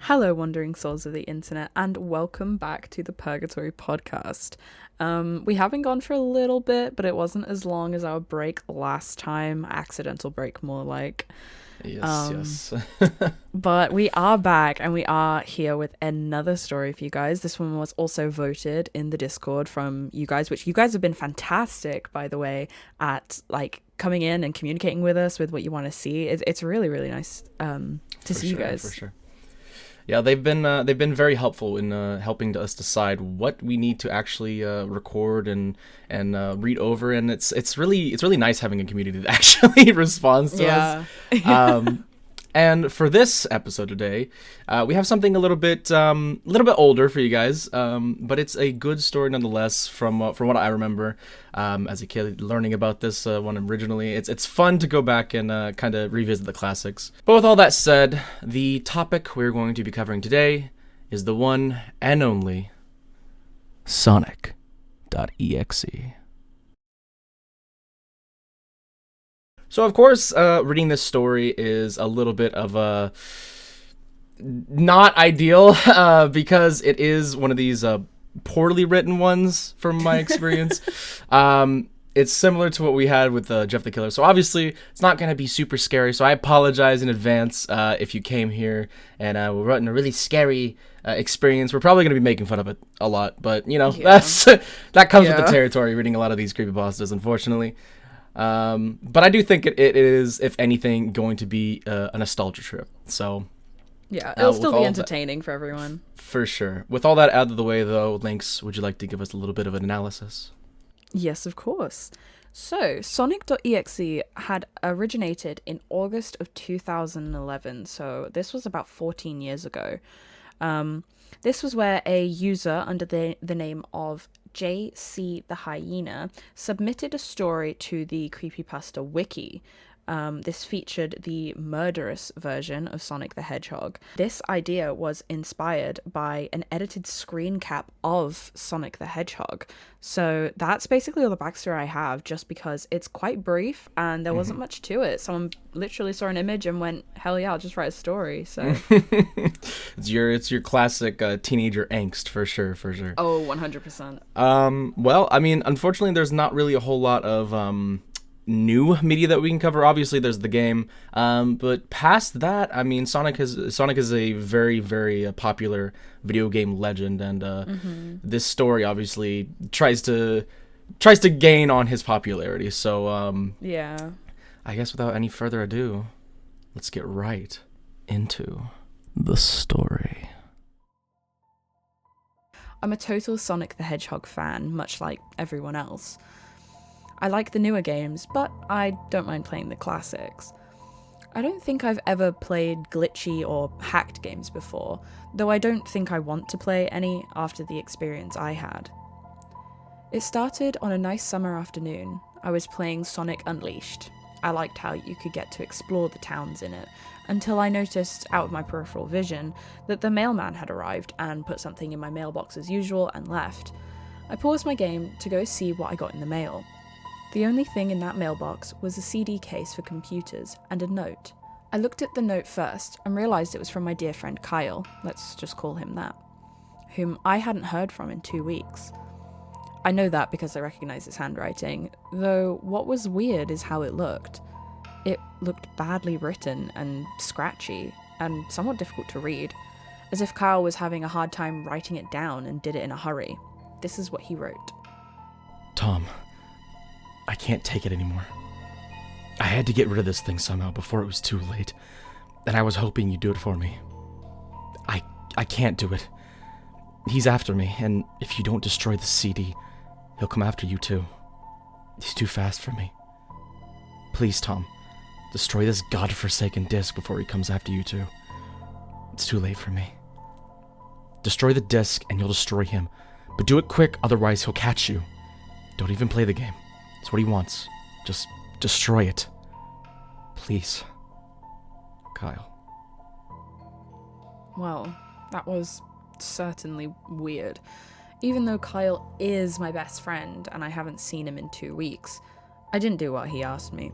Hello, wandering souls of the internet, and welcome back to the Purgatory podcast. We have been gone for a little bit, but it wasn't as long as our break last time. Accidental break, more like. Yes. But we are back, and we are here with another story for you guys. This one was also voted in the Discord from you guys, which you guys have been fantastic, by the way, at like coming in and communicating with us with what you want to see. It's really, really nice to see you guys. For sure. Yeah, they've been very helpful in helping us decide what we need to actually record and read over, and it's really nice having a community that actually responds to us. And for this episode today, we have something a little bit older for you guys, but it's a good story nonetheless. From what I remember as a kid learning about this one originally, it's fun to go back and kind of revisit the classics. But with all that said, the topic we're going to be covering today is the one and only Sonic.EXE. So, of course, reading this story is a little bit of a not ideal because it is one of these poorly written ones from my experience. It's similar to what we had with Jeff the Killer. So, obviously, it's not going to be super scary. So, I apologize in advance if you came here and we're running a really scary experience. We're probably going to be making fun of it a lot. But, you know, that comes with the territory, reading a lot of these creepypastas, unfortunately. But I do think it is, if anything, going to be a nostalgia trip. So yeah, it'll still be entertaining for everyone. For sure. With all that out of the way, though, Lynx, would you like to give us a little bit of an analysis? Yes, of course. So, Sonic.EXE had originated in August of 2011, so this was about 14 years ago. This was where a user under the name of JC the Hyena submitted a story to the Creepypasta wiki. This featured the murderous version of Sonic the Hedgehog. This idea was inspired by an edited screen cap of Sonic the Hedgehog. So that's basically all the backstory I have, just because it's quite brief and there wasn't much to it. Someone literally saw an image and went, hell yeah, I'll just write a story. So it's your classic teenager angst, for sure. Oh, 100%. Well, I mean, unfortunately, there's not really a whole lot of new media that we can cover. Obviously there's the game, but past that, I mean, Sonic is a very, very popular video game legend, and this story obviously tries to gain on his popularity. So yeah, I guess without any further ado, let's get right into the story. I'm a total Sonic the Hedgehog fan, much like everyone else. I like the newer games, but I don't mind playing the classics. I don't think I've ever played glitchy or hacked games before, though I don't think I want to play any after the experience I had. It started on a nice summer afternoon. I was playing Sonic Unleashed. I liked how you could get to explore the towns in it, until I noticed, out of my peripheral vision, that the mailman had arrived and put something in my mailbox as usual and left. I paused my game to go see what I got in the mail. The only thing in that mailbox was a CD case for computers and a note. I looked at the note first and realised it was from my dear friend Kyle, let's just call him that, whom I hadn't heard from in 2 weeks. I know that because I recognise his handwriting, though what was weird is how it looked. It looked badly written and scratchy, and somewhat difficult to read, as if Kyle was having a hard time writing it down and did it in a hurry. This is what he wrote. Tom, I can't take it anymore. I had to get rid of this thing somehow before it was too late, and I was hoping you'd do it for me. I can't do it. He's after me, and if you don't destroy the CD, he'll come after you too. He's too fast for me. Please, Tom, destroy this godforsaken disc before he comes after you too. It's too late for me. Destroy the disc and you'll destroy him, but do it quick, otherwise he'll catch you. Don't even play the game. It's what he wants. Just destroy it. Please. Kyle. Well, that was certainly weird. Even though Kyle is my best friend and I haven't seen him in 2 weeks, I didn't do what he asked me.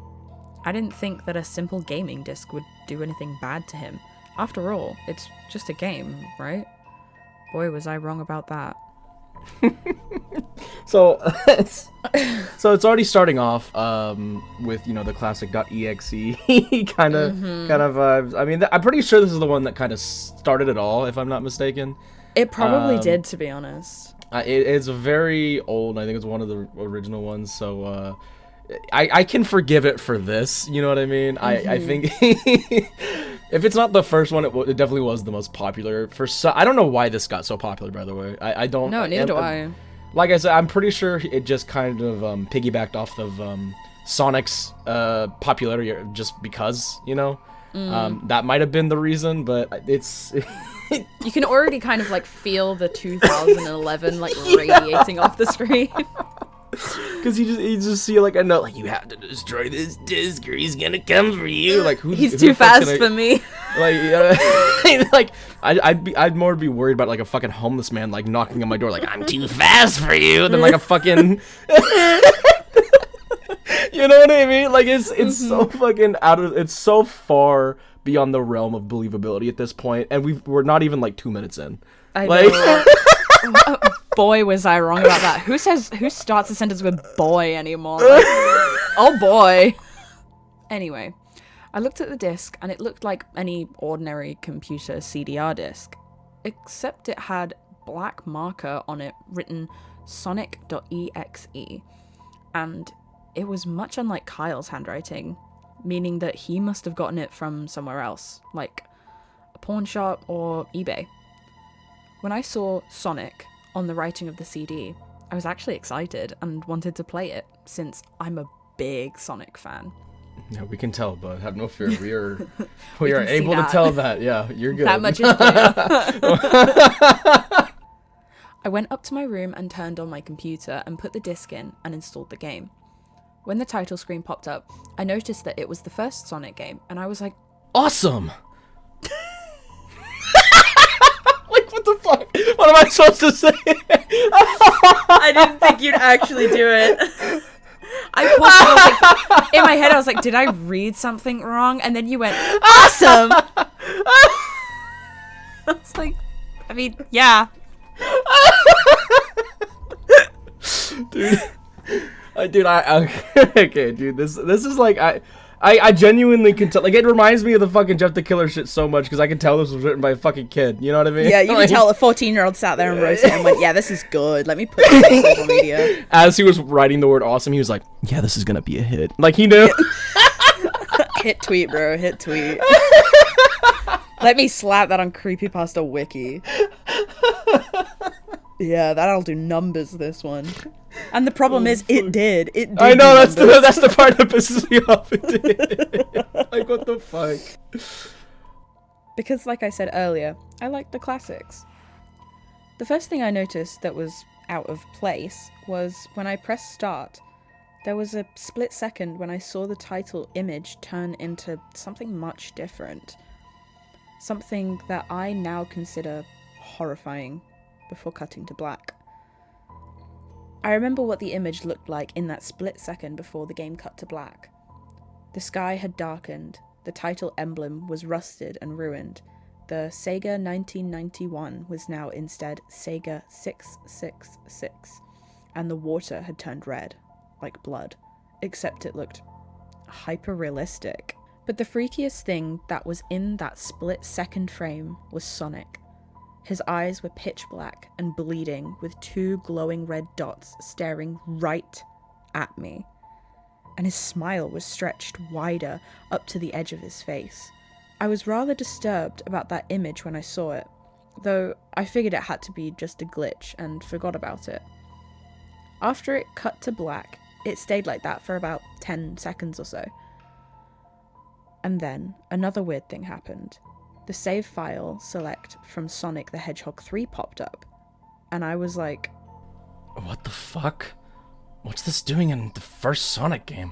I didn't think that a simple gaming disc would do anything bad to him, After all, it's just a game, right? Boy, was I wrong about that. So it's already starting off with the classic.exe kind of vibes. I mean, I'm pretty sure this is the one that kind of started it all, if I'm not mistaken. It probably did, to be honest. It's very old. I think it's one of the original ones, so I can forgive it for this. You know what I mean? I think if it's not the first one, it definitely was the most popular. I don't know why this got so popular, by the way. I don't. No, neither do I. Like I said, I'm pretty sure it just kind of piggybacked off of Sonic's popularity just because, that might have been the reason, but it's... You can already kind of, like, feel the 2011, like, radiating off the screen. Because you just see, like, a note, like, you have to destroy this disc or he's gonna come for you. Like, he's too fast for me. Like, like, I'd more be worried about, like, a fucking homeless man, like, knocking on my door, like, I'm too fast for you, than, like, a fucking... You know what I mean? Like, it's so fucking it's so far beyond the realm of believability at this point, and we're not even, like, 2 minutes in. I know. Boy, was I wrong about that. Who starts a sentence with boy anymore? Like, oh boy. Anyway, I looked at the disc and it looked like any ordinary computer CDR disc, except it had black marker on it written Sonic.EXE, and it was much unlike Kyle's handwriting, meaning that he must have gotten it from somewhere else, like a pawn shop or eBay. When I saw Sonic on the writing of the CD, I was actually excited and wanted to play it, since I'm a big Sonic fan. Yeah, we can tell, but have no fear. We are able to tell that. Yeah, you're good. That much is clear. I went up to my room and turned on my computer and put the disc in and installed the game. When the title screen popped up, I noticed that it was the first Sonic game, and I was like, awesome! Like, what the fuck? What am I supposed to say? I didn't think you'd actually do it. I was like, in my head, I was like, did I read something wrong? And then you went, awesome! I was like, I mean, yeah. Dude, okay, dude, this is like, I genuinely can tell, like, it reminds me of the fucking Jeff the Killer shit so much, because I can tell this was written by a fucking kid, you know what I mean? Yeah, you can tell a 14-year-old sat there and wrote it and went, yeah, this is good, let me put this on social media. As he was writing the word awesome, he was like, yeah, this is gonna be a hit. Like, he knew. Hit tweet, bro, hit tweet. Let me slap that on Creepypasta Wiki. Yeah, that'll do numbers, this one. And the problem is, it did. It did. I know, that's the part that pisses me off. It did. Like, what the fuck? Because, like I said earlier, I like the classics. The first thing I noticed that was out of place was when I pressed start, there was a split second when I saw the title image turn into something much different. Something that I now consider horrifying before cutting to black. I remember what the image looked like in that split second before the game cut to black. The sky had darkened, the title emblem was rusted and ruined, the Sega 1991 was now instead Sega 666, and the water had turned red, like blood, except it looked hyper-realistic. But the freakiest thing that was in that split second frame was Sonic. His eyes were pitch black and bleeding, with two glowing red dots staring right at me. And his smile was stretched wider up to the edge of his face. I was rather disturbed about that image when I saw it, though I figured it had to be just a glitch and forgot about it. After it cut to black, it stayed like that for about 10 seconds or so. And then another weird thing happened. The save file select from Sonic the Hedgehog 3 popped up, and I was like, what the fuck? What's this doing in the first Sonic game?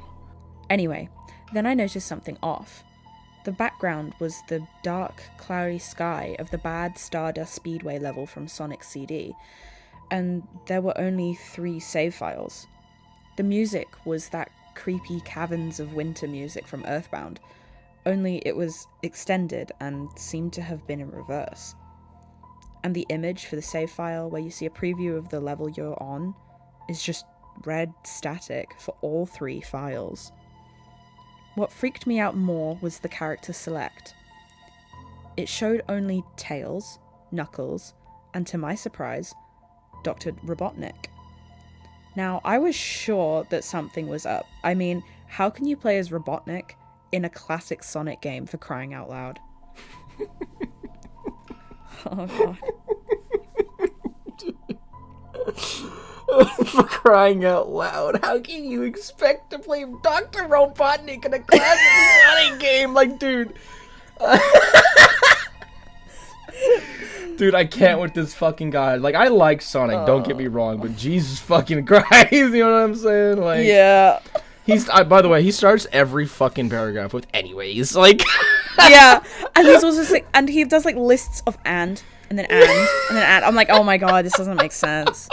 Anyway, then I noticed something off. The background was the dark, cloudy sky of the bad Stardust Speedway level from Sonic's CD, and there were only 3 save files. The music was that creepy Caverns of Winter music from Earthbound, only it was extended and seemed to have been in reverse. And the image for the save file where you see a preview of the level you're on is just red static for all 3 files. What freaked me out more was the character select. It showed only Tails, Knuckles, and to my surprise, Dr. Robotnik. Now, I was sure that something was up. I mean, how can you play as Robotnik in a classic Sonic game, for crying out loud? Oh god. For crying out loud, how can you expect to play Dr. Robotnik in a classic Sonic game? Like, dude. Dude, I can't with this fucking guy. Like, I like Sonic, don't get me wrong, but Jesus fucking Christ, you know what I'm saying? Like, yeah. He's by the way, he starts every fucking paragraph with anyways, like. Yeah, and he's also just like, and he does like lists of and then and. I'm like, oh my god, this doesn't make sense.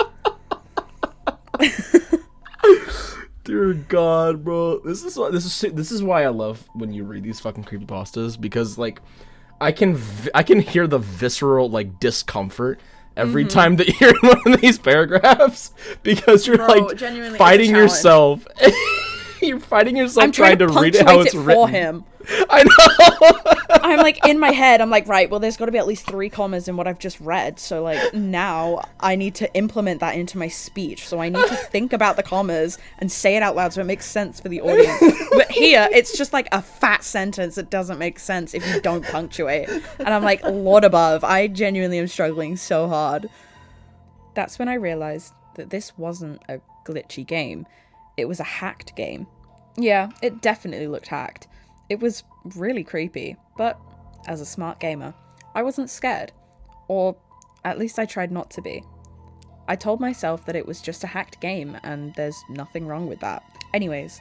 Dear God, bro, this is why I love when you read these fucking creepypastas, because like I can hear the visceral like discomfort every time that you're in one of these paragraphs, because you're like fighting yourself. You're fighting yourself I'm trying to read it how it's written. For him. I know. I'm like, in my head, I'm like, right, well, there's got to be at least 3 commas in what I've just read. So like now I need to implement that into my speech. So I need to think about the commas and say it out loud so it makes sense for the audience. But here, it's just like a fat sentence that doesn't make sense if you don't punctuate. And I'm like, Lord above, I genuinely am struggling so hard. That's when I realized that this wasn't a glitchy game. It was a hacked game. Yeah, it definitely looked hacked. It was really creepy, but as a smart gamer, I wasn't scared. Or at least I tried not to be. I told myself that it was just a hacked game and there's nothing wrong with that. Anyways,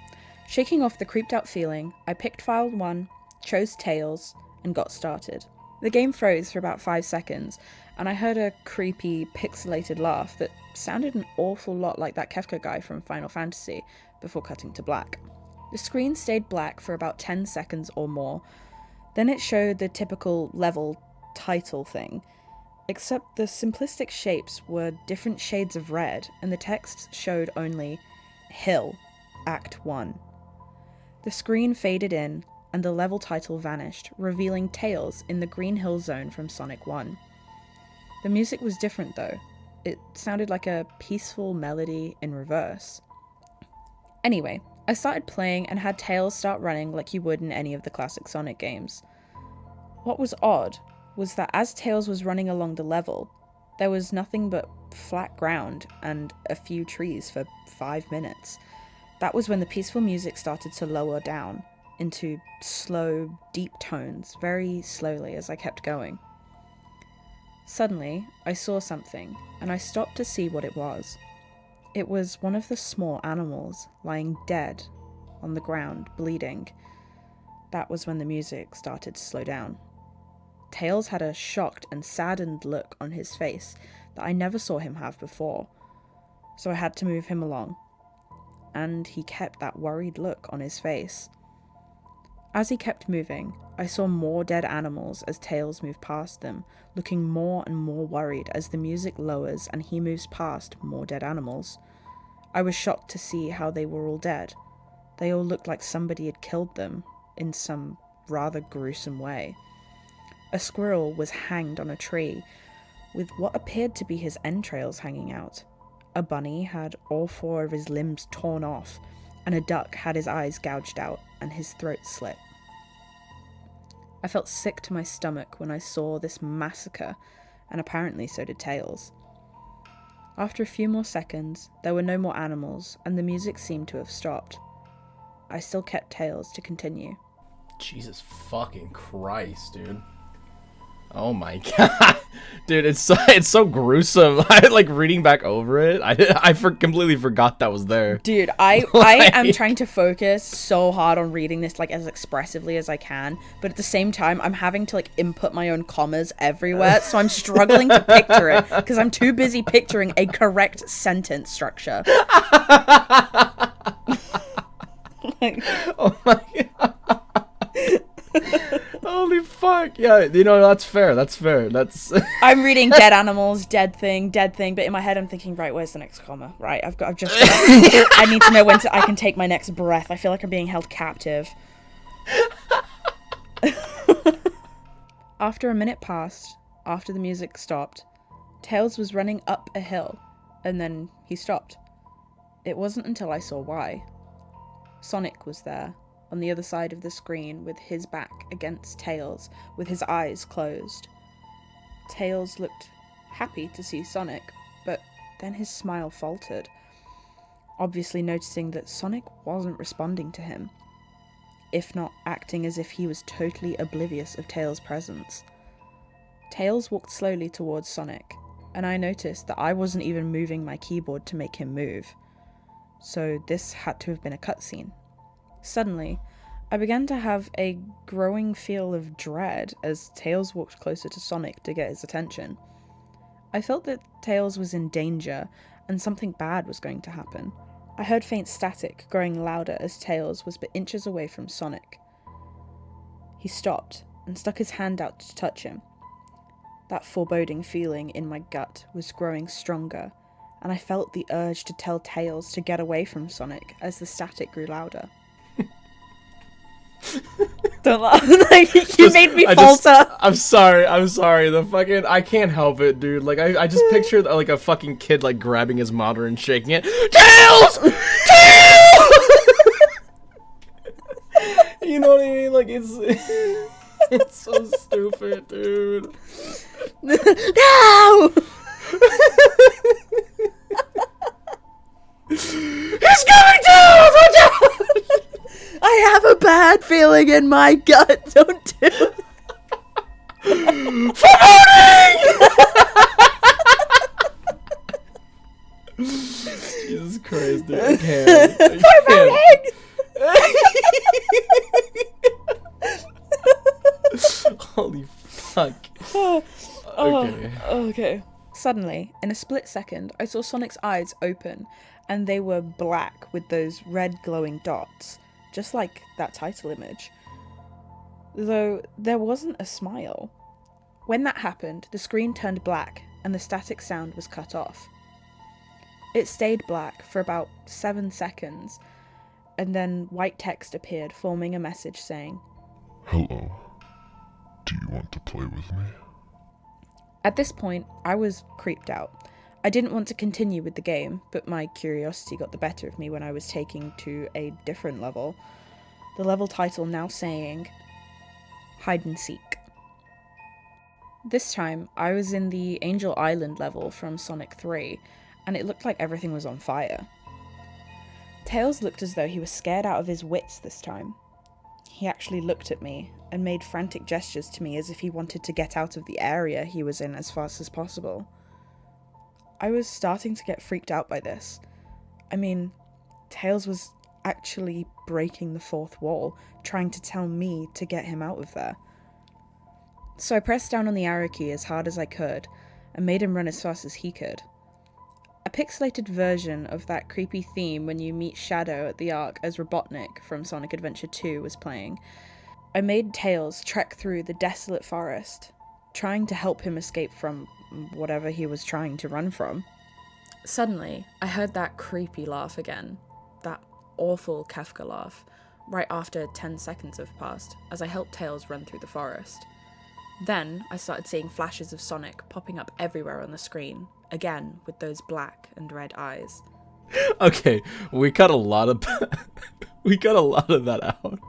shaking off the creeped out feeling, I picked file 1, chose Tails, and got started. The game froze for about 5 seconds, and I heard a creepy, pixelated laugh that sounded an awful lot like that Kefka guy from Final Fantasy before cutting to black. The screen stayed black for about 10 seconds or more. Then it showed the typical level title thing, except the simplistic shapes were different shades of red, and the text showed only Hill, Act 1. The screen faded in, and the level title vanished, revealing Tails in the Green Hill Zone from Sonic 1. The music was different though. It sounded like a peaceful melody in reverse. Anyway, I started playing and had Tails start running like you would in any of the classic Sonic games. What was odd was that as Tails was running along the level, there was nothing but flat ground and a few trees for 5 minutes. That was when the peaceful music started to lower down into slow, deep tones, very slowly as I kept going. Suddenly, I saw something, and I stopped to see what it was. It was one of the small animals lying dead on the ground, bleeding. That was when the music started to slow down. Tails had a shocked and saddened look on his face that I never saw him have before, so I had to move him along. And he kept that worried look on his face. As he kept moving, I saw more dead animals as Tails moved past them, looking more and more worried as the music lowers and he moves past more dead animals. I was shocked to see how they were all dead. They all looked like somebody had killed them in some rather gruesome way. A squirrel was hanged on a tree, with what appeared to be his entrails hanging out. A bunny had all 4 of his limbs torn off, and a duck had his eyes gouged out and his throat slit. I felt sick to my stomach when I saw this massacre, and apparently so did Tails. After a few more seconds, there were no more animals, and the music seemed to have stopped. I still kept Tails to continue. Jesus fucking Christ, dude. Oh my god. Dude, it's so gruesome. I like reading back over it. I completely forgot that was there. Dude, I am trying to focus so hard on reading this like as expressively as I can, but at the same time I'm having to like input my own commas everywhere, so I'm struggling to picture it because I'm too busy picturing a correct sentence structure. Oh my god. yeah, that's fair. That's I'm reading dead animals, dead thing, but in my head I'm thinking, right, where's the next comma? Right, I need to know when I can take my next breath. I feel like I'm being held captive. After a minute passed, after the music stopped, Tails was running up a hill, and then he stopped. It wasn't until I saw why. Sonic was there, on the other side of the screen, with his back against Tails, with his eyes closed. Tails looked happy to see Sonic, but then his smile faltered, obviously noticing that Sonic wasn't responding to him, if not acting as if he was totally oblivious of Tails' presence. Tails walked slowly towards Sonic, and I noticed that I wasn't even moving my keyboard to make him move. So this had to have been a cutscene. Suddenly, I began to have a growing feel of dread as Tails walked closer to Sonic to get his attention. I felt that Tails was in danger, and something bad was going to happen. I heard faint static growing louder as Tails was but inches away from Sonic. He stopped and stuck his hand out to touch him. That foreboding feeling in my gut was growing stronger, and I felt the urge to tell Tails to get away from Sonic as the static grew louder. Don't laugh. You made me falter. I'm sorry. I can't help it, dude. Like, I just pictured like a fucking kid like grabbing his monitor and shaking it. Tails! Tails! You know what I mean? Like, it's so stupid, dude. No! He's coming, Tails! Watch out! I have a bad feeling in my gut. Don't do it. Jesus Christ, dude. I can't. Holy fuck. Okay. Suddenly, in a split second, I saw Sonic's eyes open, and they were black with those red glowing dots, just like that title image. Though there wasn't a smile. When that happened, the screen turned black, and the static sound was cut off. It stayed black for about 7 seconds, and then white text appeared, forming a message saying, "Hello. Do you want to play with me?" At this point, I was creeped out. I didn't want to continue with the game, but my curiosity got the better of me when I was taken to a different level. The level title now saying, Hide and Seek. This time, I was in the Angel Island level from Sonic.EXE, and it looked like everything was on fire. Tails looked as though he was scared out of his wits this time. He actually looked at me and made frantic gestures to me as if he wanted to get out of the area he was in as fast as possible. I was starting to get freaked out by this. I mean, Tails was actually breaking the fourth wall, trying to tell me to get him out of there. So I pressed down on the arrow key as hard as I could, and made him run as fast as he could. A pixelated version of that creepy theme when you meet Shadow at the Ark as Robotnik from Sonic Adventure 2 was playing. I made Tails trek through the desolate forest, trying to help him escape from whatever he was trying to run from. Suddenly, I heard that creepy laugh again, that awful Kafka laugh, right after 10 seconds have passed, as I helped Tails run through the forest. Then, I started seeing flashes of Sonic popping up everywhere on the screen, again with those black and red eyes. Okay, we cut a lot of that out.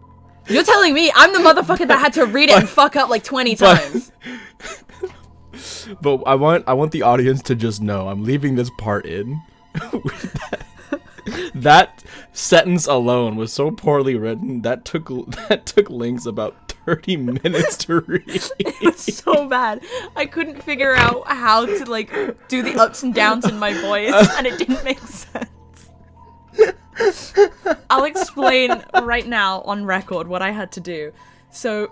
You're telling me I'm the motherfucker that had to read it and fuck up like 20 times. But I want the audience to just know I'm leaving this part in. That sentence alone was so poorly written that took Lynx about 30 minutes to read. It was so bad. I couldn't figure out how to like do the ups and downs in my voice, and it didn't make sense. I'll explain right now on record what I had to do. So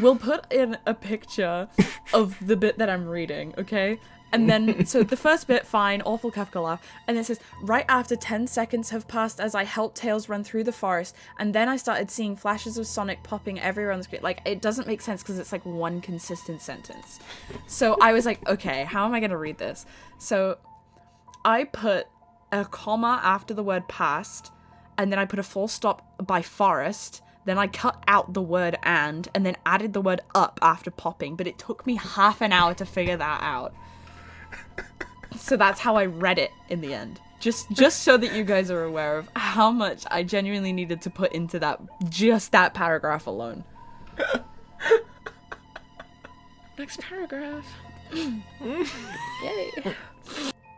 we'll put in a picture of the bit that I'm reading, okay? And then, so the first bit, fine, awful Kafka laugh. And then it says, right after 10 seconds have passed as I helped Tails run through the forest. And then I started seeing flashes of Sonic popping everywhere on the screen. Like, it doesn't make sense because it's like one consistent sentence. So I was like, okay, how am I going to read this? So I put a comma after the word past. And then I put a full stop by forest. Then I cut out the word and then added the word up after popping. But it took me half an hour to figure that out. So that's how I read it in the end. Just so that you guys are aware of how much I genuinely needed to put into just that paragraph alone. Next paragraph. Yay.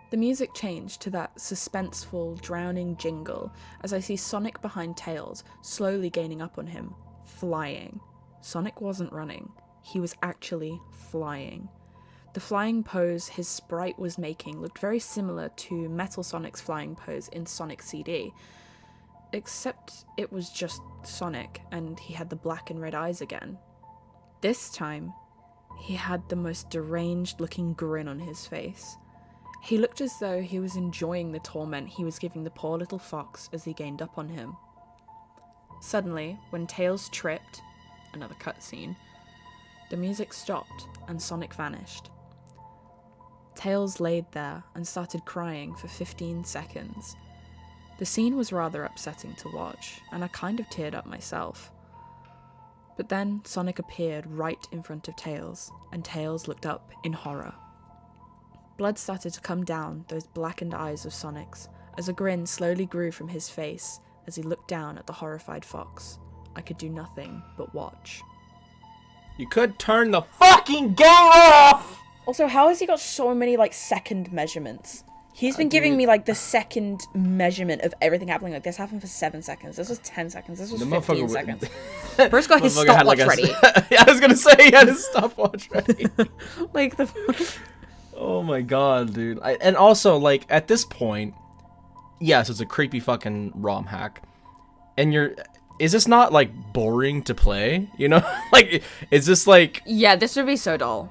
The music changed to that suspenseful, drowning jingle as I see Sonic behind Tails, slowly gaining up on him, flying. Sonic wasn't running. He was actually flying. The flying pose his sprite was making looked very similar to Metal Sonic's flying pose in Sonic CD, except it was just Sonic and he had the black and red eyes again. This time, he had the most deranged looking grin on his face. He looked as though he was enjoying the torment he was giving the poor little fox as he gained up on him. Suddenly, when Tails tripped, another cutscene, the music stopped and Sonic vanished. Tails laid there and started crying for 15 seconds. The scene was rather upsetting to watch, and I kind of teared up myself. But then Sonic appeared right in front of Tails, and Tails looked up in horror. Blood started to come down those blackened eyes of Sonic's, as a grin slowly grew from his face as he looked down at the horrified fox. I could do nothing but watch. You could turn the fucking game off! Also, how has he got so many, second measurements? He's been giving me, the second measurement of everything happening. This happened for 7 seconds. This was 10 seconds. This was 15 seconds. Bruce got his stopwatch ready. Yeah, I was gonna say he had his stopwatch ready. Oh my god, dude. And also, at this point, yes, it's a creepy fucking ROM hack. And is this not, boring to play? You know? Is this, Yeah, this would be so dull.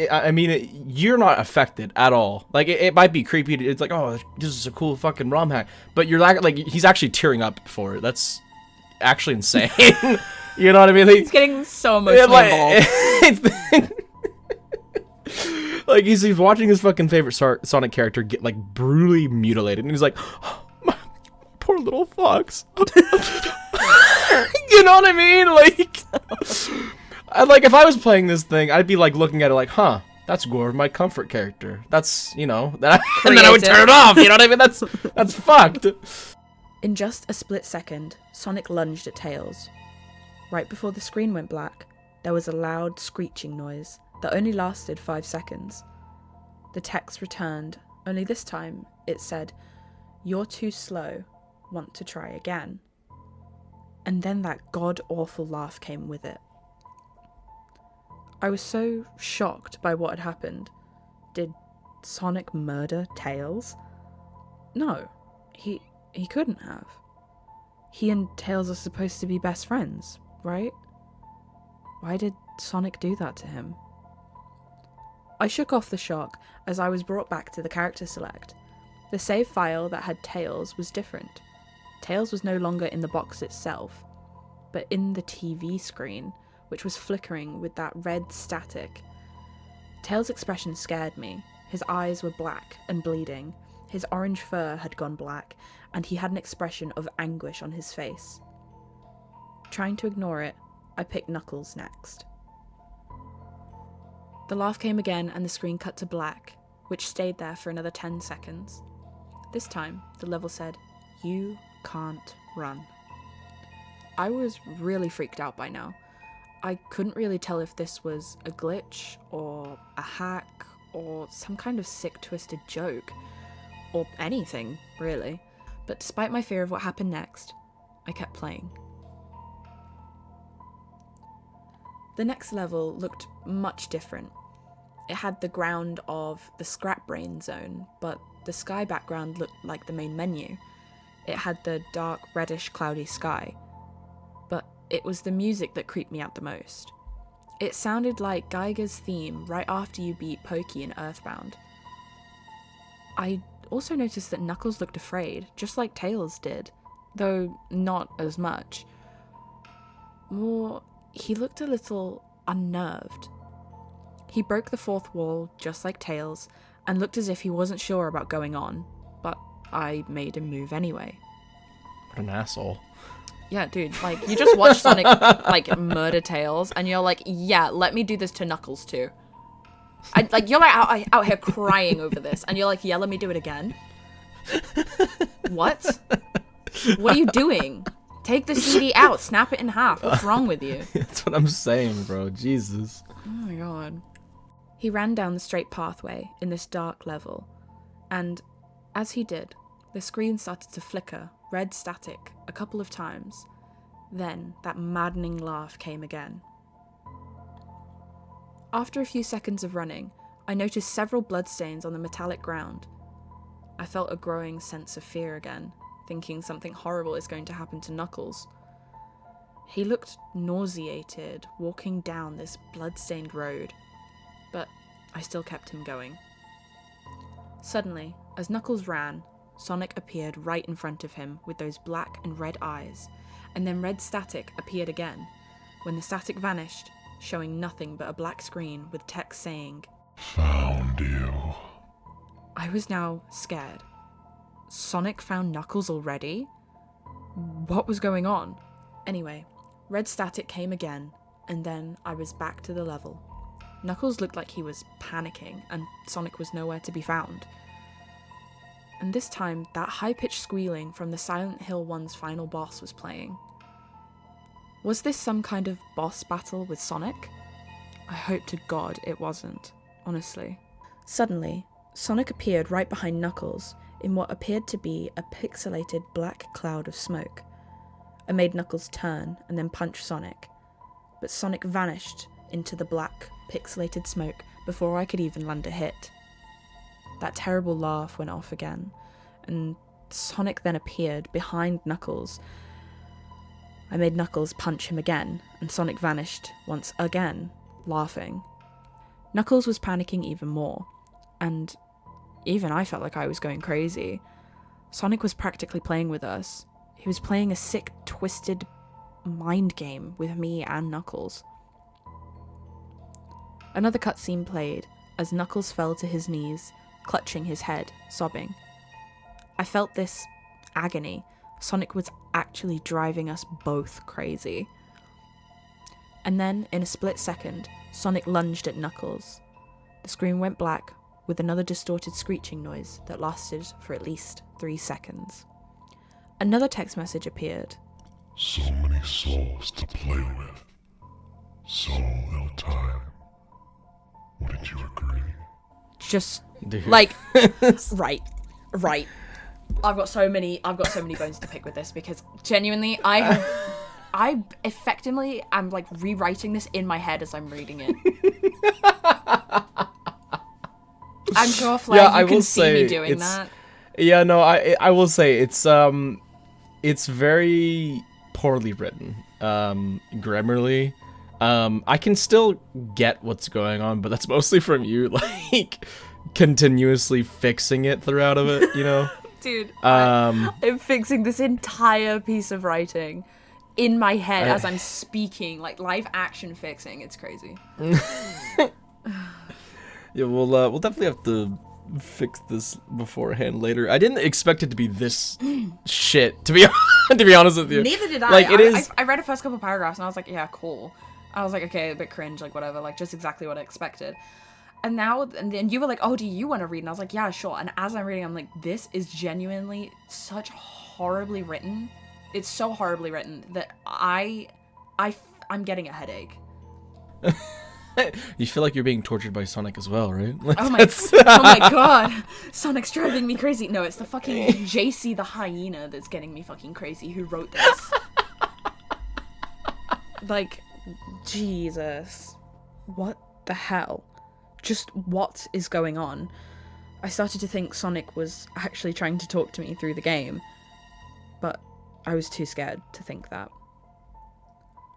I mean, you're not affected at all. It might be creepy. It's oh, this is a cool fucking ROM hack. But you're he's actually tearing up for it. That's actually insane. You know what I mean? He's getting so emotionally involved. He's watching his fucking favorite Sonic character get, brutally mutilated. And he's like, oh, my poor little fox. You know what I mean? If I was playing this thing, I'd be looking at it huh, that's Gore, my comfort character. That's, and then I would turn it off. You know what I mean? That's fucked. In just a split second, Sonic lunged at Tails. Right before the screen went black, there was a loud screeching noise that only lasted 5 seconds. The text returned, only this time it said, "You're too slow. Want to try again?" And then that god-awful laugh came with it. I was so shocked by what had happened. Did Sonic murder Tails? No, he couldn't have. He and Tails are supposed to be best friends, right? Why did Sonic do that to him? I shook off the shock as I was brought back to the character select. The save file that had Tails was different. Tails was no longer in the box itself, but in the TV screen, which was flickering with that red static. Tails' expression scared me. His eyes were black and bleeding, his orange fur had gone black, and he had an expression of anguish on his face. Trying to ignore it, I picked Knuckles next. The laugh came again and the screen cut to black, which stayed there for another 10 seconds. This time, the level said, "You can't run." I was really freaked out by now. I couldn't really tell if this was a glitch, or a hack, or some kind of sick twisted joke, or anything, really. But despite my fear of what happened next, I kept playing. The next level looked much different. It had the ground of the Scrap Brain zone, but the sky background looked like the main menu. It had the dark, reddish, cloudy sky. But it was the music that creeped me out the most. It sounded like Geiger's theme right after you beat Pokey in Earthbound. I also noticed that Knuckles looked afraid, just like Tails did, though not as much. More, he looked a little unnerved. He broke the fourth wall, just like Tails, and looked as if he wasn't sure about going on, but I made him move anyway. What an asshole. Yeah, dude, like, you just watch Sonic, like, murder Tails, and you're like, yeah, let me do this to Knuckles, too. You're, like, out here crying over this, and you're like, yeah, let me do it again. What? What are you doing? Take the CD out, snap it in half. What's wrong with you? That's what I'm saying, bro. Jesus. Oh my god. He ran down the straight pathway in this dark level, and as he did, the screen started to flicker, red static, a couple of times. Then that maddening laugh came again. After a few seconds of running, I noticed several bloodstains on the metallic ground. I felt a growing sense of fear again, thinking something horrible is going to happen to Knuckles. He looked nauseated, walking down this blood-stained road, but I still kept him going. Suddenly, as Knuckles ran, Sonic appeared right in front of him with those black and red eyes, and then red static appeared again. When the static vanished, showing nothing but a black screen with text saying, Found you. I was now scared. Sonic found Knuckles already? What was going on? Anyway, red static came again, and then I was back to the level. Knuckles looked like he was panicking, and Sonic was nowhere to be found. And this time, that high-pitched squealing from the Silent Hill 1's final boss was playing. Was this some kind of boss battle with Sonic? I hope to God it wasn't, honestly. Suddenly, Sonic appeared right behind Knuckles in what appeared to be a pixelated black cloud of smoke. I made Knuckles turn and then punch Sonic, but Sonic vanished into the black, pixelated smoke before I could even land a hit. That terrible laugh went off again, and Sonic then appeared behind Knuckles. I made Knuckles punch him again, and Sonic vanished once again, laughing. Knuckles was panicking even more, and even I felt like I was going crazy. Sonic was practically playing with us. He was playing a sick, twisted mind game with me and Knuckles. Another cutscene played as Knuckles fell to his knees, clutching his head, sobbing. I felt this agony. Sonic was actually driving us both crazy. And then, in a split second, Sonic lunged at Knuckles. The screen went black, with another distorted screeching noise that lasted for at least 3 seconds. Another text message appeared. So many souls to play with. So little time. Wouldn't you agree? Just, Dude. like, right. I've got so many bones to pick with this because genuinely I effectively am like rewriting this in my head as I'm reading it. I'm sure Flair, you can see me doing that. Yeah, no, I will say it's very poorly written, grammarly. I can still get what's going on, but that's mostly from you, like, continuously fixing it throughout of it, you know? Dude, I'm fixing this entire piece of writing in my head as I'm speaking, like live action fixing. It's crazy. Yeah, we'll definitely have to fix this beforehand later. I didn't expect it to be this shit, to be honest with you. Neither did I. Like, I read the first couple paragraphs and I was like, yeah, cool. I was like, okay, a bit cringe, like whatever, like just exactly what I expected. And then you were like, oh, do you want to read? And I was like, yeah, sure. And as I'm reading, I'm like, this is genuinely such horribly written. It's so horribly written that I'm getting a headache. You feel like you're being tortured by Sonic as well, right? Like, oh my god, Sonic's driving me crazy. No, it's the fucking JC the hyena that's getting me fucking crazy who wrote this. Like, Jesus. What the hell? Just what is going on? I started to think Sonic was actually trying to talk to me through the game, but I was too scared to think that.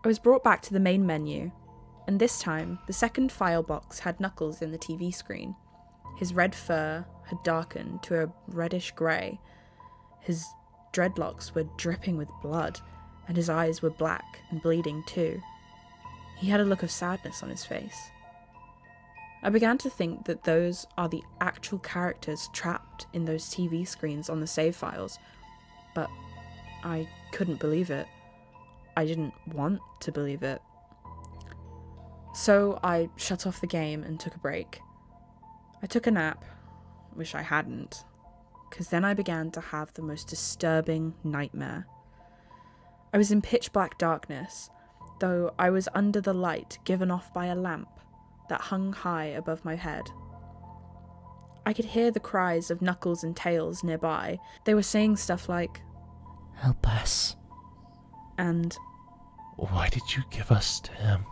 I was brought back to the main menu, and this time, the second file box had Knuckles in the TV screen. His red fur had darkened to a reddish grey. His dreadlocks were dripping with blood, and his eyes were black and bleeding too. He had a look of sadness on his face. I began to think that those are the actual characters trapped in those TV screens on the save files, but I couldn't believe it. I didn't want to believe it. So I shut off the game and took a break. I took a nap. Wish I hadn't, because then I began to have the most disturbing nightmare. I was in pitch black darkness, though I was under the light given off by a lamp that hung high above my head. I could hear the cries of Knuckles and Tails nearby. They were saying stuff like, Help us. And, Why did you give us to him?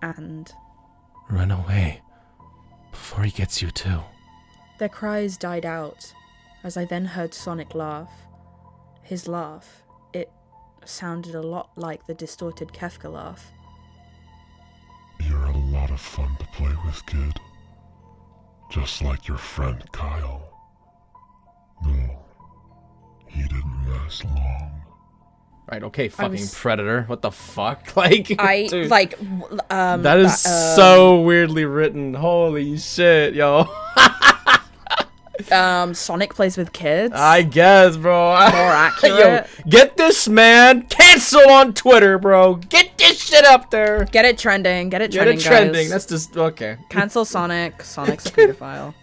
and... Run away before he gets you too. Their cries died out, as I then heard Sonic laugh. His laugh, it sounded a lot like the distorted Kefka laugh. You're a lot of fun to play with, kid. Just like your friend Kyle. No, he didn't last long. Right, okay, fucking was- Predator. What the fuck? Like, dude, that is so weirdly written. Holy shit, yo. Sonic plays with kids. I guess, bro. More accurate. Yo, get this man canceled on Twitter, bro. Get this shit up there. Get it trending. Get it Get trending, it trending. guys. That's just okay. Cancel Sonic. Sonic's a pedophile.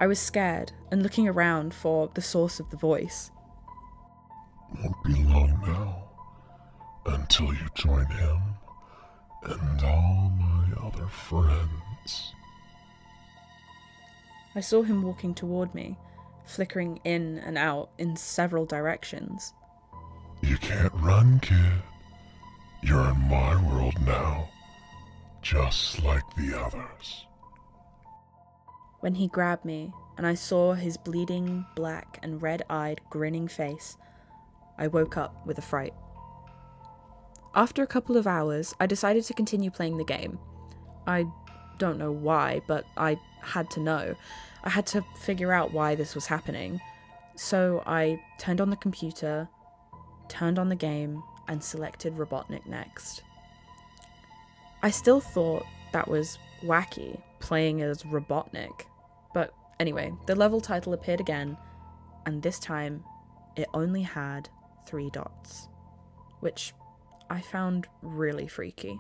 I was scared and looking around for the source of the voice. Won't be long now until you join him and all my other friends. I saw him walking toward me, flickering in and out in several directions. You can't run, kid. You're in my world now, just like the others. When he grabbed me and I saw his bleeding, black and red-eyed, grinning face, I woke up with a fright. After a couple of hours, I decided to continue playing the game. I don't know why, but I had to know. I had to figure out why this was happening. So I turned on the computer, turned on the game, and selected Robotnik next. I still thought that was wacky, playing as Robotnik. But anyway, the level title appeared again, and this time it only had 3 dots, which I found really freaky.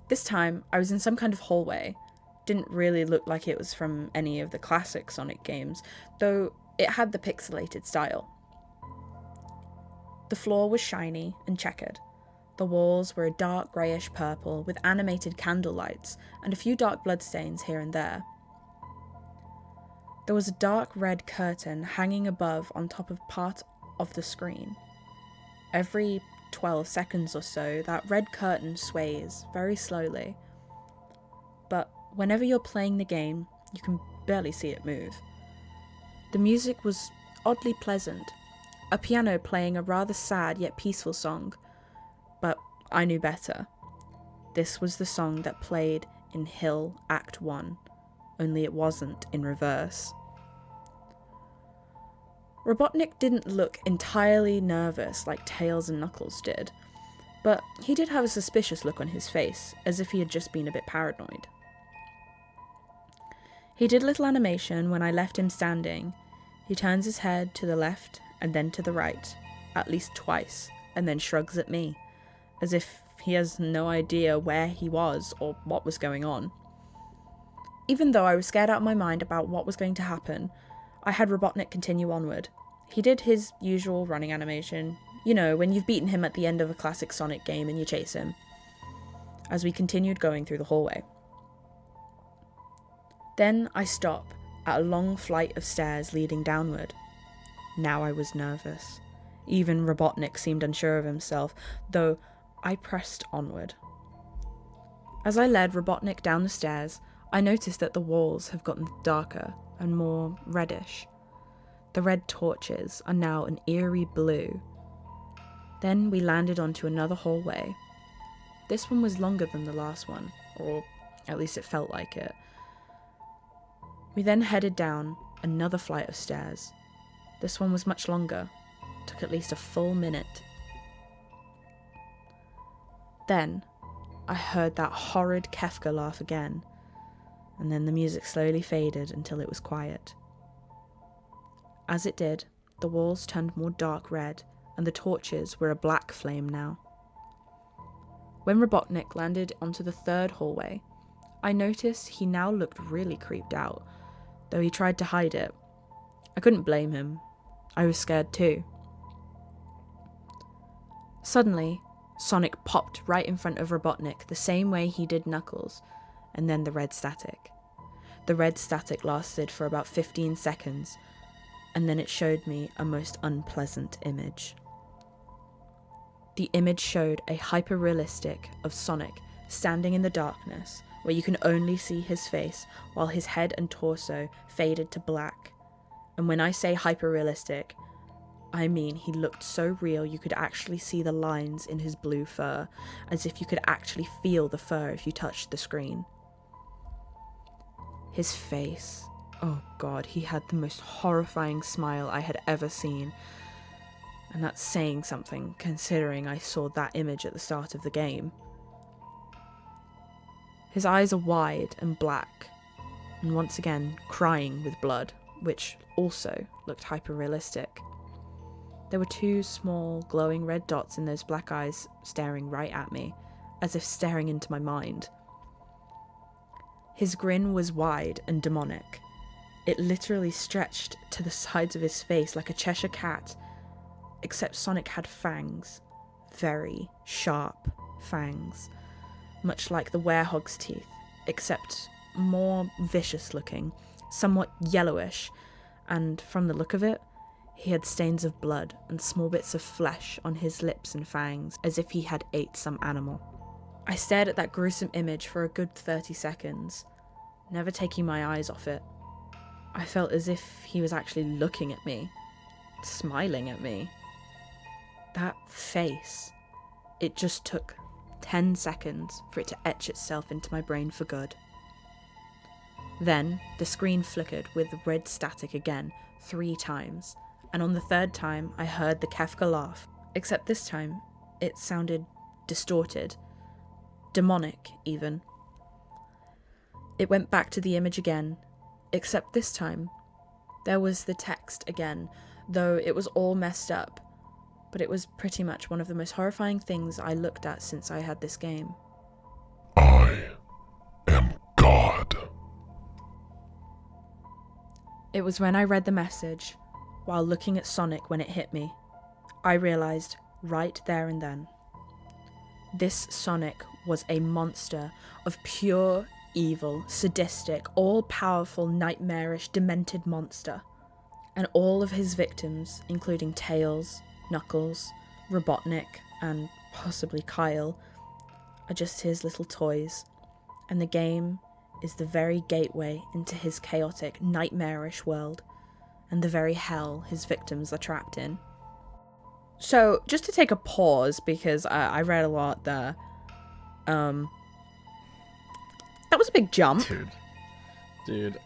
This time I was in some kind of hallway. Didn't really look like it was from any of the classic Sonic games, though it had the pixelated style. The floor was shiny and checkered. The walls were a dark greyish purple with animated candle lights and a few dark bloodstains here and there. There was a dark red curtain hanging above on top of part of the screen. Every 12 seconds or so, that red curtain sways very slowly. But whenever you're playing the game, you can barely see it move. The music was oddly pleasant, a piano playing a rather sad yet peaceful song. But I knew better. This was the song that played in Hill Act 1, only it wasn't in reverse. Robotnik didn't look entirely nervous like Tails and Knuckles did, but he did have a suspicious look on his face, as if he had just been a bit paranoid. He did a little animation when I left him standing. He turns his head to the left and then to the right, at least twice, and then shrugs at me, as if he has no idea where he was or what was going on. Even though I was scared out of my mind about what was going to happen, I had Robotnik continue onward. He did his usual running animation, you know, when you've beaten him at the end of a classic Sonic game and you chase him, as we continued going through the hallway. Then I stop at a long flight of stairs leading downward. Now I was nervous. Even Robotnik seemed unsure of himself, though I pressed onward. As I led Robotnik down the stairs, I noticed that the walls have gotten darker and more reddish. The red torches are now an eerie blue. Then we landed onto another hallway. This one was longer than the last one, or At least it felt like it. We then headed down another flight of stairs. This one was much longer. Took at least a full minute. Then, I heard that horrid Kefka laugh again, and then the music slowly faded until it was quiet. As it did, the walls turned more dark red, and the torches were a black flame now. When Robotnik landed onto the third hallway, I noticed he now looked really creeped out, though he tried to hide it. I couldn't blame him. I was scared too. Suddenly, Sonic popped right in front of Robotnik the same way he did Knuckles, and then the red static. The red static lasted for about 15 seconds, and then it showed me a most unpleasant image. The image showed a hyper-realistic of Sonic standing in the darkness, where you can only see his face while his head and torso faded to black. And when I say hyper-realistic, I mean he looked so real you could actually see the lines in his blue fur, as if you could actually feel the fur if you touched the screen. His face, oh god, he had the most horrifying smile I had ever seen. And that's saying something, considering I saw that image at the start of the game. His eyes are wide and black, and once again crying with blood, which also looked hyper-realistic. There were two small, glowing red dots in those black eyes staring right at me, as if staring into my mind. His grin was wide and demonic. It literally stretched to the sides of his face like a Cheshire cat, except Sonic had fangs. Very sharp fangs. Much like the werehog's teeth, except more vicious looking, somewhat yellowish, and from the look of it, he had stains of blood and small bits of flesh on his lips and fangs, as if he had ate some animal. I stared at that gruesome image for a good 30 seconds, never taking my eyes off it. I felt as if he was actually looking at me, smiling at me. That face, it just took 10 seconds for it to etch itself into my brain for good. Then, the screen flickered with red static again, 3 times, and on the 3rd time I heard the Kefka laugh, except this time it sounded distorted, demonic even. It went back to the image again, except this time there was the text again, though it was all messed up, but it was pretty much one of the most horrifying things I looked at since I had this game. I am God. It was when I read the message, while looking at Sonic when it hit me, I realised right there and then. This Sonic was a monster of pure evil, sadistic, all-powerful, nightmarish, demented monster. And all of his victims, including Tails, Knuckles, Robotnik, and possibly Kyle, are just his little toys. And the game is the very gateway into his chaotic, nightmarish world, and the very hell his victims are trapped in. So, just to take a pause, because I read a lot there, that was a big jump. Dude,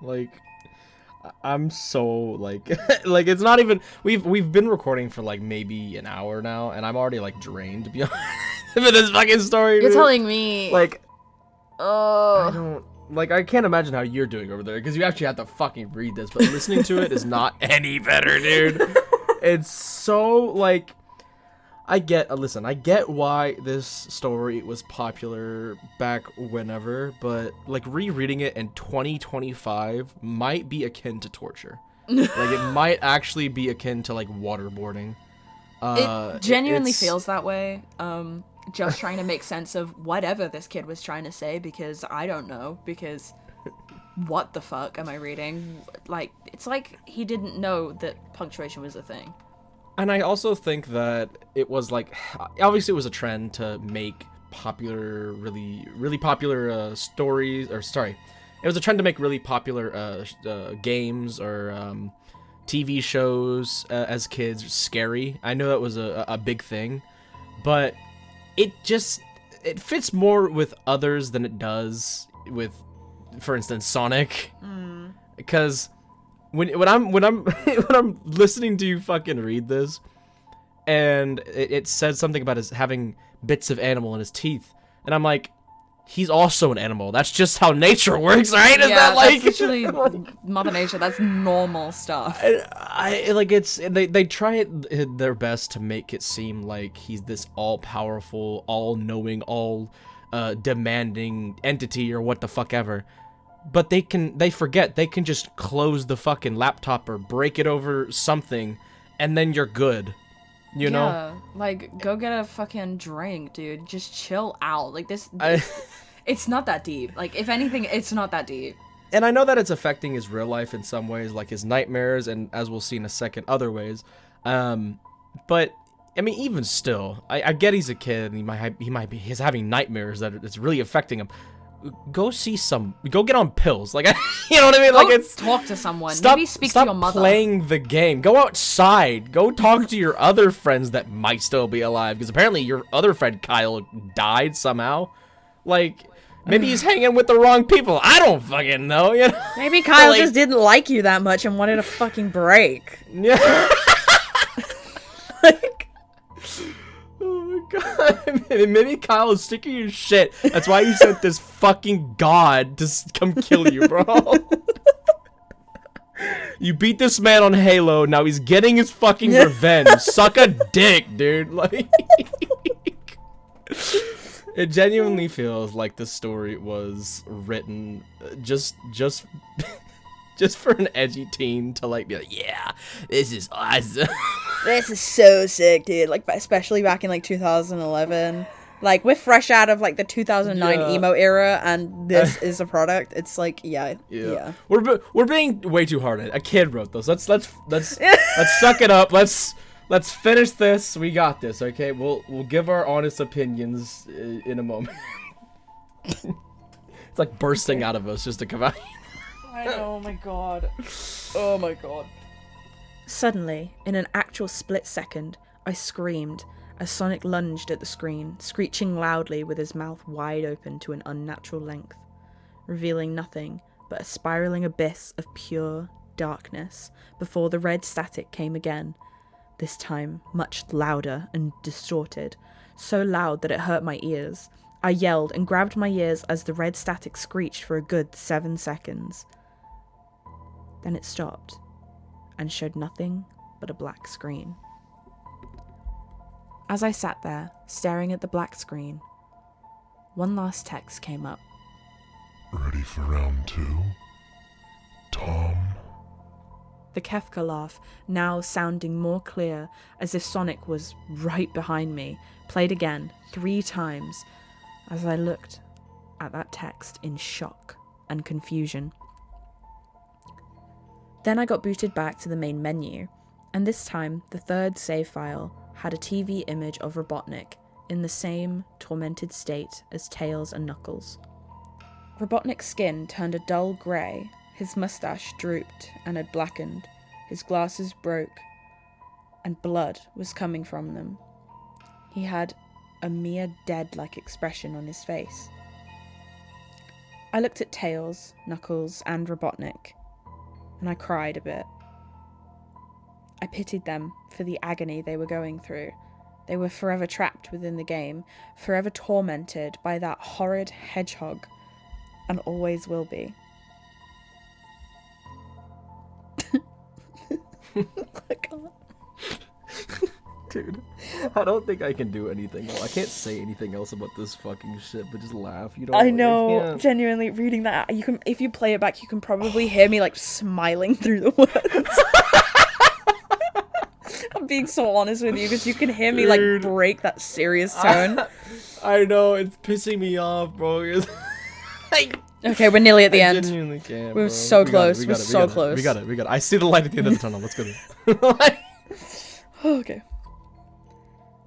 like, I'm so, like, like, it's not even, we've been recording for, like, maybe an hour now, and I'm already, like, drained, to be honest, with this fucking story, You're dude. telling me, like, oh, I don't, like, I can't imagine how you're doing over there, because you actually have to fucking read this, but listening to it is not any better, dude. It's so, like, I get why this story was popular back whenever, but, like, rereading it in 2025 might be akin to torture. Like, it might actually be akin to, like, waterboarding. It genuinely feels that way. Just trying to make sense of whatever this kid was trying to say, because I don't know, because what the fuck am I reading? Like, it's like he didn't know that punctuation was a thing. And I also think that it was, like, obviously it was a trend to make popular, really popular stories, or sorry, it was a trend to make really popular games or TV shows as kids scary. I know that was a big thing, but it just, it fits more with others than it does with, for instance, Sonic. Because when I'm when I'm listening to you fucking read this, and it says something about his having bits of animal in his teeth, and I'm like, he's also an animal. That's just how nature works, right? Is that like that's literally Mother Nature? That's normal stuff. I like it's they try their best to make it seem like he's this all powerful, all knowing, all demanding entity or what the fuck ever. But they forget they can just close the fucking laptop or break it over something, and then you're good. You know? Like, go get a fucking drink, dude. Just chill out. Like, it's not that deep. Like, if anything, it's not that deep. And I know that it's affecting his real life in some ways, like his nightmares, and as we'll see in a second, other ways. But, I mean, even still, I get he's a kid, and he's having nightmares that it's really affecting him. Go get on pills. Like, you know what I mean? Like, it's talk to someone. Stop, Maybe speak to your mother. Stop playing the game. Go outside. Go talk to your other friends that might still be alive. Because apparently your other friend Kyle died somehow. Like, maybe he's hanging with the wrong people. I don't fucking know. You know? Maybe Kyle just didn't like you that much and wanted a fucking break. Yeah. Like. Oh my god. Maybe Kyle is sick of your shit. That's why he sent this fucking god to come kill you, bro. You beat this man on Halo, now he's getting his fucking revenge. Suck a dick, dude. Like, it genuinely feels like the story was written just for an edgy teen to like be like, yeah, this is awesome. This is so sick, dude. Like, especially back in like 2011. Like, we're fresh out of like the 2009 emo era, and this is a product. It's like, yeah. We're being way too hard on it. A kid wrote this. Let's suck it up. Let's finish this. We got this. Okay, we'll give our honest opinions in a moment. It's like bursting out of us just to come out. I know, oh my god. Oh my god. Suddenly, in an actual split second, I screamed as Sonic lunged at the screen, screeching loudly with his mouth wide open to an unnatural length, revealing nothing but a spiraling abyss of pure darkness before the red static came again, this time much louder and distorted, so loud that it hurt my ears. I yelled and grabbed my ears as the red static screeched for a good 7 seconds. Then it stopped and showed nothing but a black screen. As I sat there, staring at the black screen, one last text came up. Ready for round 2? Tom? The Kefka laugh, now sounding more clear, as if Sonic was right behind me, played again 3 times, as I looked at that text in shock and confusion. Then I got booted back to the main menu, and this time the third save file had a TV image of Robotnik in the same tormented state as Tails and Knuckles. Robotnik's skin turned a dull grey, his mustache drooped and had blackened, his glasses broke, and blood was coming from them. He had a mere dead-like expression on his face. I looked at Tails, Knuckles, and Robotnik, and I cried a bit. I pitied them for the agony they were going through. They were forever trapped within the game, forever tormented by that horrid hedgehog, and always will be. I can't. Dude, I don't think I can do anything else. I can't say anything else about this fucking shit, but just laugh. You know. I know. Genuinely, reading that, you can. If you play it back, you can probably hear me like smiling through the words. I'm being so honest with you because you can hear me like break that serious tone. I know, it's pissing me off, bro. Okay, we're nearly at the end. Genuinely can't, we're so close. We're so close. We got it. I see the light at the end of the tunnel. Let's go. Okay.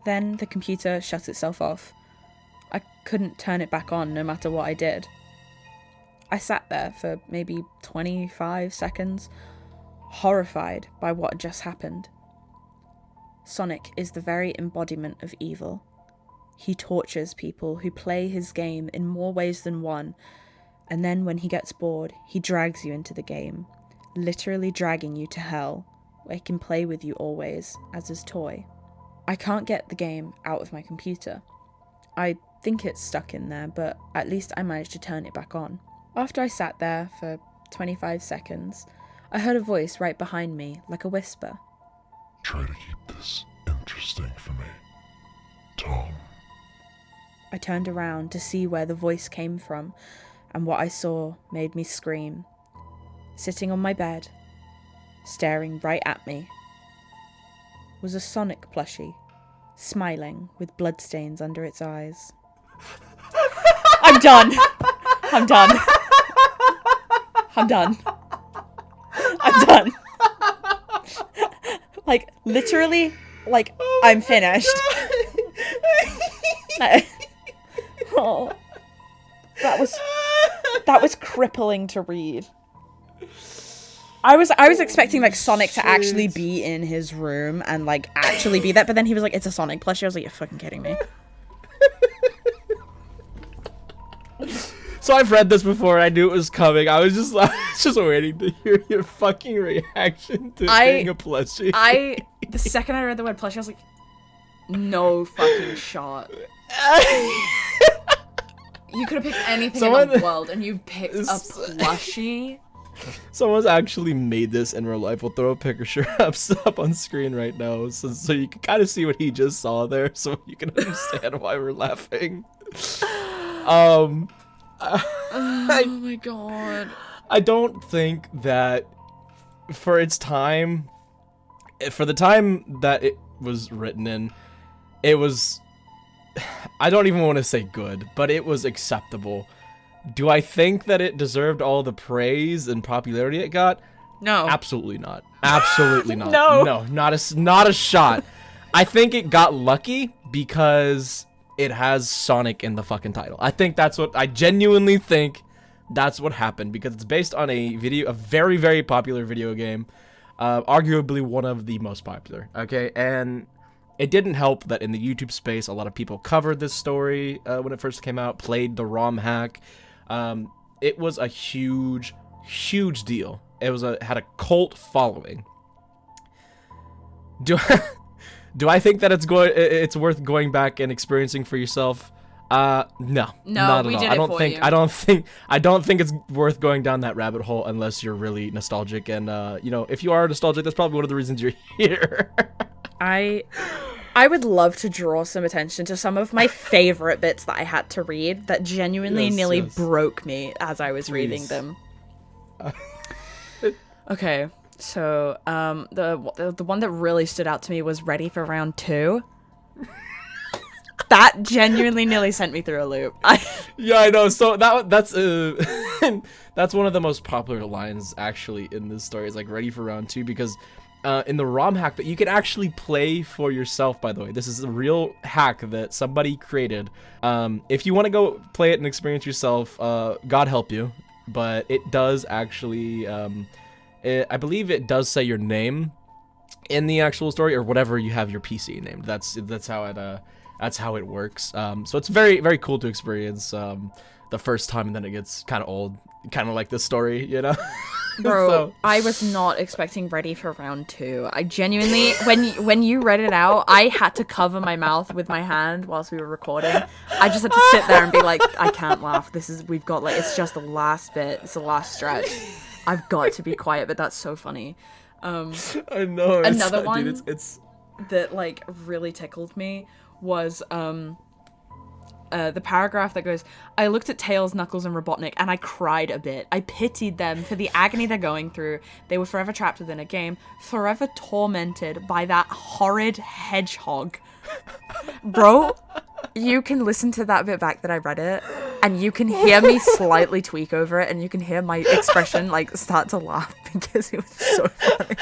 Then the computer shut itself off. I couldn't turn it back on no matter what I did. I sat there for maybe 25 seconds, horrified by what had just happened. Sonic is the very embodiment of evil. He tortures people who play his game in more ways than one, and then when he gets bored, he drags you into the game, literally dragging you to hell, where he can play with you always, as his toy. I can't get the game out of my computer. I think it's stuck in there, but at least I managed to turn it back on. After I sat there for 25 seconds, I heard a voice right behind me, like a whisper. Try to keep this interesting for me, Tom. I turned around to see where the voice came from, and what I saw made me scream. Sitting on my bed, staring right at me, was a Sonic plushie, smiling with bloodstains under its eyes. I'm done. I'm done. I'm done. I'm done. Like, literally, like, I'm finished. Oh, that was crippling to read. I was expecting like Sonic to actually be in his room and like actually be that, but then he was like, "It's a Sonic plushie." I was like, "You're fucking kidding me." So I've read this before. I knew it was coming. I was just waiting to hear your fucking reaction to being a plushie. The second I read the word plushie, I was like, "No fucking shot." You could have picked anything in the world, and you picked a plushie. Someone's actually made this in real life. We'll throw a picture up on screen right now, so you can kind of see what he just saw there, so you can understand why we're laughing. Oh my god. I don't think that for the time that it was written in, it was, I don't even want to say good, but it was acceptable. Do I think that it deserved all the praise and popularity it got? No. Absolutely not. Absolutely not. No, not a shot. I think it got lucky because it has Sonic in the fucking title. I genuinely think that's what happened, because it's based on a very, very popular video game, arguably one of the most popular, okay? And it didn't help that in the YouTube space, a lot of people covered this story when it first came out, played the ROM hack. It was a huge deal. It had a cult following. Do I think that it's worth going back and experiencing for yourself? No, not at all. I don't think it's worth going down that rabbit hole unless you're really nostalgic. And if you are nostalgic, that's probably one of the reasons you're here. I would love to draw some attention to some of my favorite bits that I had to read that genuinely nearly broke me as I was reading them. Okay, so the one that really stood out to me was Ready for Round 2. That genuinely nearly sent me through a loop. Yeah, I know. So that's that's one of the most popular lines actually in this story. Is like Ready for Round 2, because in the ROM hack that you can actually play for yourself, by the way. This is a real hack that somebody created. If you want to go play it and experience yourself, God help you. But it does actually, I believe it does say your name in the actual story, or whatever you have your PC named. That's how it works. So it's very, very cool to experience the first time, and then it gets kind of old, kind of like this story, you know? Bro, So, I was not expecting Ready for Round 2. I genuinely, when you read it out, I had to cover my mouth with my hand whilst we were recording. I just had to sit there and be like, I can't laugh. We've got like, it's just the last bit. It's the last stretch. I've got to be quiet, but that's so funny. I know. Another one dude, it's that like really tickled me was the paragraph that goes, I looked at Tails, Knuckles, and Robotnik, and I cried a bit. I pitied them for the agony they're going through. They were forever trapped within a game, forever tormented by that horrid hedgehog. Bro, you can listen to that bit back that I read it, and you can hear me slightly tweak over it, and you can hear my expression like start to laugh because it was so funny.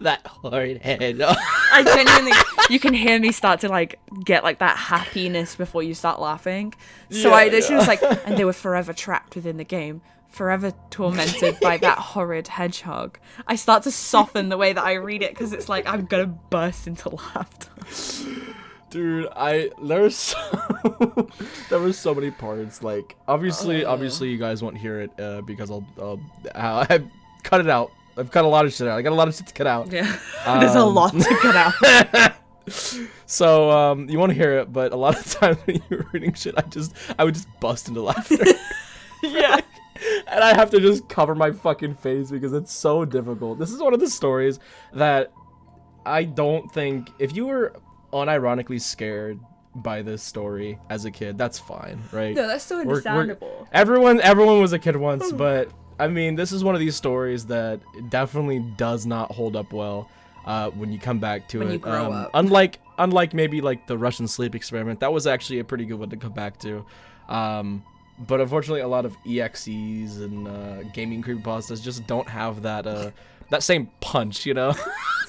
that horrid head. I genuinely, you can hear me start to like get like that happiness before you start laughing. So I literally was like, and they were forever trapped within the game, forever tormented by that horrid hedgehog. I start to soften the way that I read it because it's like I'm gonna burst into laughter. Dude, there were so many parts. Like, obviously, you guys won't hear it because I've cut it out. I've cut a lot of shit out. I got a lot of shit to cut out. Yeah, there's a lot to cut out. So, you won't hear it, but a lot of times when you were reading shit, I would just bust into laughter. Yeah. And I have to just cover my fucking face because it's so difficult. This is one of the stories that I don't think, if you were unironically scared by this story as a kid, that's fine, right? No, that's so understandable. Everyone was a kid once, but I mean, this is one of these stories that definitely does not hold up well when you come back to it. When you grow up. Unlike maybe like the Russian sleep experiment, that was actually a pretty good one to come back to. But unfortunately, a lot of EXEs and gaming creepypastas just don't have that same punch, you know,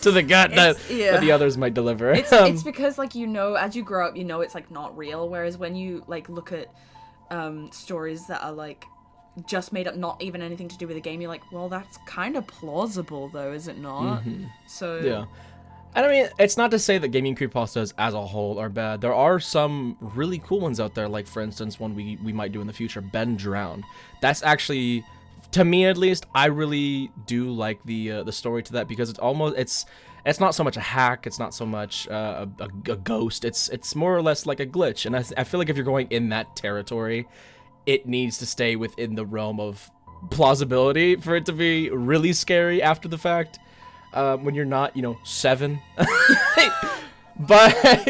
to the gut that the others might deliver. It's because, like, you know, as you grow up, you know it's like not real. Whereas when you like look at stories that are like just made up, not even anything to do with the game, you're like, well, that's kind of plausible, though, is it not? So yeah. And I mean, it's not to say that gaming creepypastas as a whole are bad. There are some really cool ones out there, like, for instance, one we might do in the future, Ben Drowned. That's actually, to me at least, I really do like the story to that, because it's not so much a hack, it's not so much a ghost, it's more or less like a glitch. And I feel like if you're going in that territory, it needs to stay within the realm of plausibility for it to be really scary after the fact. When you're not, 7. But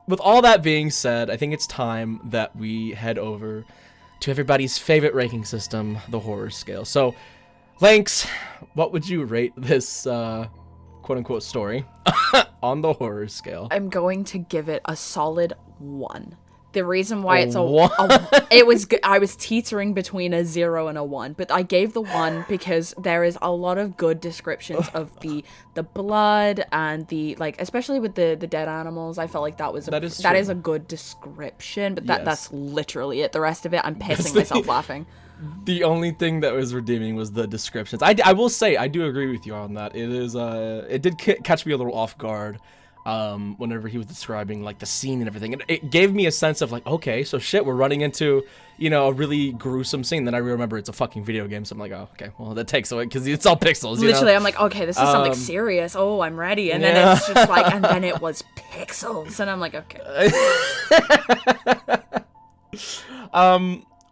with all that being said, I think it's time that we head over to everybody's favorite ranking system, the horror scale. So, Lynx, what would you rate this quote-unquote story on the horror scale? I'm going to give it a solid 1. The reason why it's I was teetering between a 0 and a 1, but I gave the 1 because there is a lot of good descriptions of the blood and the, like, especially with the dead animals. I felt like that is a good description, but that's literally it. The rest of it, I'm pissing myself laughing. The only thing that was redeeming was the descriptions. I will say, I do agree with you on that. It did catch me a little off guard. Whenever he was describing, like, the scene and everything, it gave me a sense of, like, okay, so shit, we're running into, a really gruesome scene. Then I remember it's a fucking video game, so I'm like, oh, okay, well, that takes away, because it's all pixels, Literally, I'm like, okay, this is something serious. Oh, I'm ready. And then it's just like, and then it was pixels, and I'm like, okay.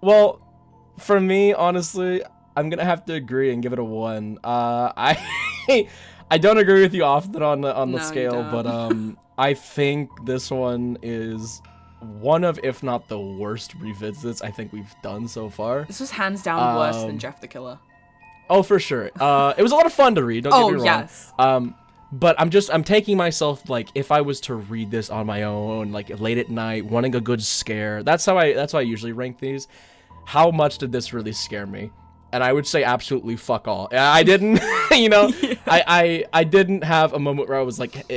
Well, for me, honestly, I'm gonna have to agree and give it a 1. I don't agree with you often on the scale, but I think this one is one of, if not the worst revisits I think we've done so far. This was hands down worse than Jeff the Killer. Oh, for sure. It was a lot of fun to read, don't get me wrong. Yes. But I'm taking myself, like, if I was to read this on my own, like, late at night, wanting a good scare, that's how I usually rank these. How much did this really scare me? And I would say absolutely fuck all. I didn't, I didn't have a moment where I was like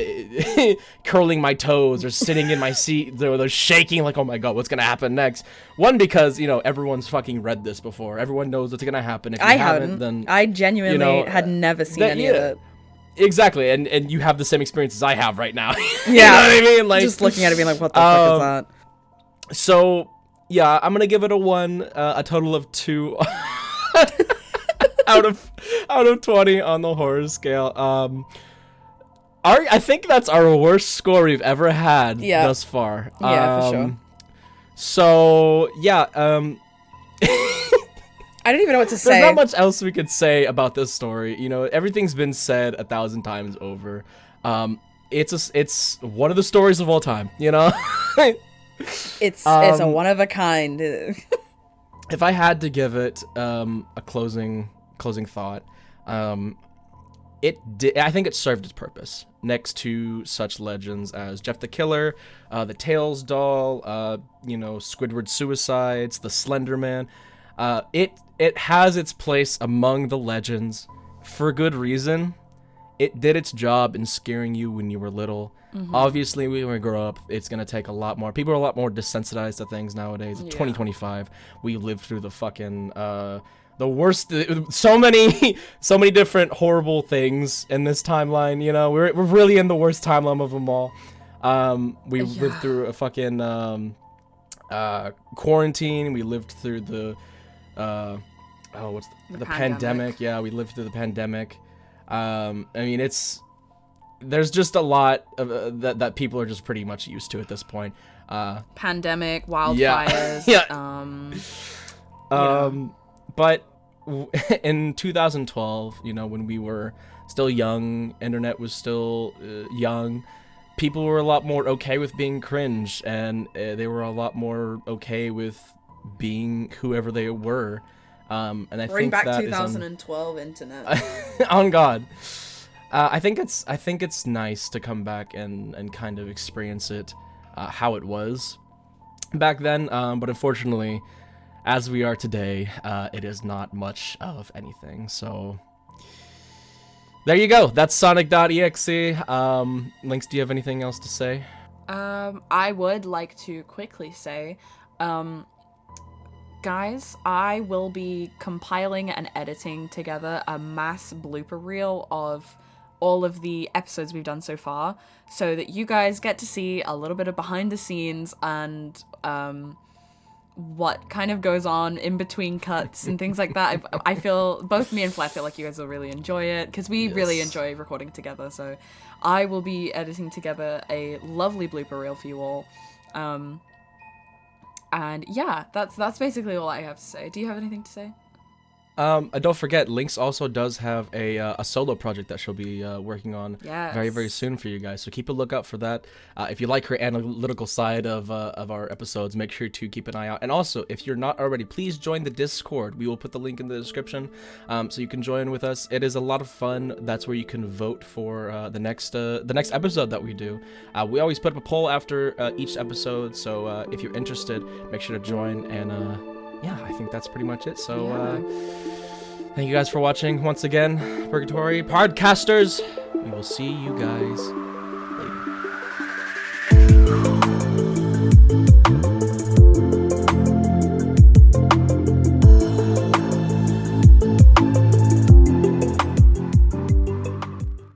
curling my toes or sitting in my seat or shaking like, oh my god, what's gonna happen next? One, because everyone's fucking read this before. Everyone knows what's gonna happen. If you haven't, then I genuinely had never seen any of it. Exactly, and you have the same experience as I have right now. Yeah, you know what I mean? Like, just looking at it, being like, what the fuck is that? So yeah, I'm gonna give it a 1, a total of 2. out of 20 on the horror scale. I think that's our worst score we've ever had thus far. Yeah, for sure. So yeah, I don't even know what to say. There's not much else we could say about this story. Everything's been said 1,000 times over. It's one of the stories of all time. It's a one of a kind. If I had to give it a closing thought, I think it served its purpose. Next to such legends as Jeff the Killer, the Tails doll, Squidward Suicides, the Slender Man, it has its place among the legends for good reason. It did its job in scaring you when you were little. Mm-hmm. Obviously, when we grow up, it's going to take a lot more. People are a lot more desensitized to things nowadays. It's 2025. We lived through the fucking, the worst, so many different horrible things in this timeline, We're really in the worst timeline of them all. We lived through a fucking quarantine. We lived through the the pandemic. Yeah, we lived through the pandemic. I mean, there's just a lot of that people are just pretty much used to at this point. Pandemic, wildfires. But in 2012, when we were still young, internet was still young, people were a lot more okay with being cringe, and they were a lot more okay with being whoever they were. And I Bring think back that 2012 internet. On God. I think it's nice to come back and kind of experience it how it was back then. But unfortunately, as we are today, it is not much of anything. So there you go. That's Sonic.EXE. Lynx, do you have anything else to say? I would like to quickly say, guys, I will be compiling and editing together a mass blooper reel of all of the episodes we've done so far, so that you guys get to see a little bit of behind the scenes and what kind of goes on in between cuts and things like that. I feel, both me and Flair feel like you guys will really enjoy it, because we really enjoy recording together. So I will be editing together a lovely blooper reel for you all. And yeah, that's basically all I have to say. Do you have anything to say? Don't forget, Lynx also does have a solo project that she'll be working on very, very soon for you guys. So keep a lookout for that. If you like her analytical side of our episodes, make sure to keep an eye out. And also, if you're not already, please join the Discord. We will put the link in the description, so you can join with us. It is a lot of fun. That's where you can vote for the next episode that we do. We always put up a poll after each episode. So if you're interested, make sure to join. And yeah, I think that's pretty much it. So thank you guys for watching once again, Purgatory Podcasters. We will see you guys